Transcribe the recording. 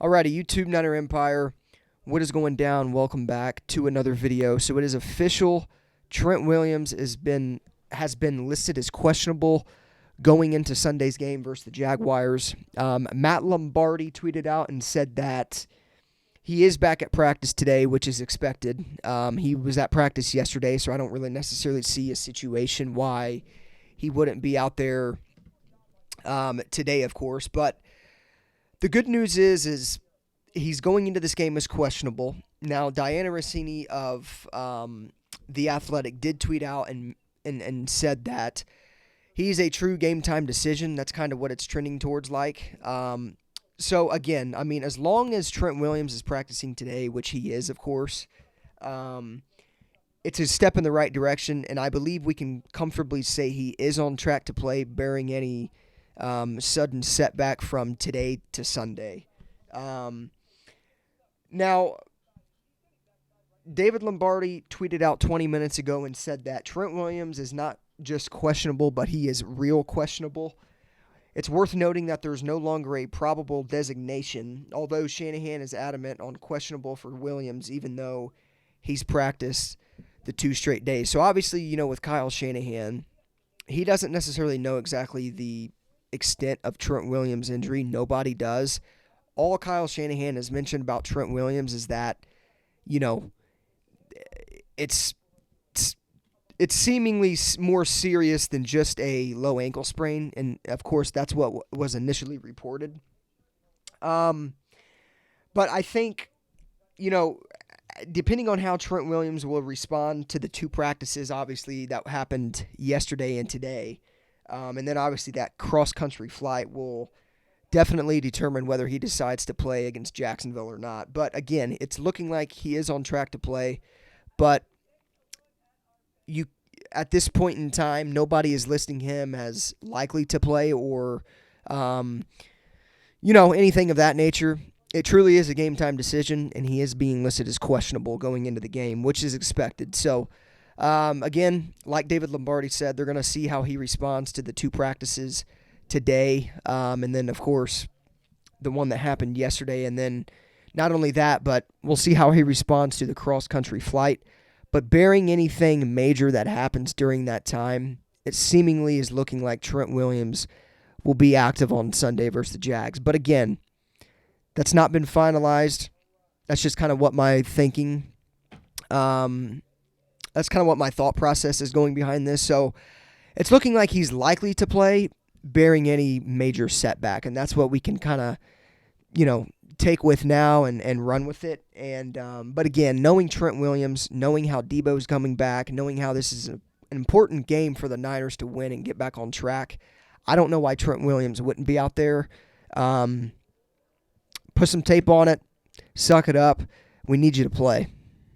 Alrighty, YouTube Niner Empire, what is going down? Welcome back to another video. So it is official. Trent Williams has been listed as questionable going into Sunday's game versus the Jaguars. Matt Lombardi tweeted out and said that he is back at practice today, which is expected. He was at practice yesterday, so I don't really necessarily see a situation why he wouldn't be out there today, of course. But the good news is he's going into this game as questionable. Now, Diana Rossini of The Athletic did tweet out and said that he's a true game-time decision. That's kind of what it's trending towards like. So, again, I mean, as long as Trent Williams is practicing today, which he is, of course, it's a step in the right direction, and I believe we can comfortably say he is on track to play, bearing any sudden setback from today to Sunday. Now, David Lombardi tweeted out 20 minutes ago and said that Trent Williams is not just questionable, but he is real questionable. It's worth noting that there's no longer a probable designation, although Shanahan is adamant on questionable for Williams, even though he's practiced the 2 straight days. So obviously, you know, with Kyle Shanahan, he doesn't necessarily know exactly the extent of Trent Williams' injury. Nobody does. All Kyle Shanahan has mentioned about Trent Williams is that, you know, it's seemingly more serious than just a low ankle sprain, and of course that's what was initially reported. But I think, you know, depending on how Trent Williams will respond to the 2 practices, obviously that happened yesterday and today, and then obviously that cross-country flight will definitely determine whether he decides to play against Jacksonville or not. But again, it's looking like he is on track to play, but at this point in time, nobody is listing him as likely to play or, anything of that nature. It truly is a game-time decision, and he is being listed as questionable going into the game, which is expected. So, again, like David Lombardi said, they're going to see how he responds to the 2 practices today, and then, of course, the one that happened yesterday. And then not only that, but we'll see how he responds to the cross-country flight. But bearing anything major that happens during that time, it seemingly is looking like Trent Williams will be active on Sunday versus the Jags. But again, that's not been finalized. That's just kind of what my thinking, that's kind of what my thought process is going behind this. So it's looking like he's likely to play, bearing any major setback. And that's what we can kind of, take with now and run with it. And but again, knowing Trent Williams, knowing how Debo's coming back, knowing how this is an important game for the Niners to win and get back on track, I don't know why Trent Williams wouldn't be out there. Put some tape on it, suck it up. We need you to play.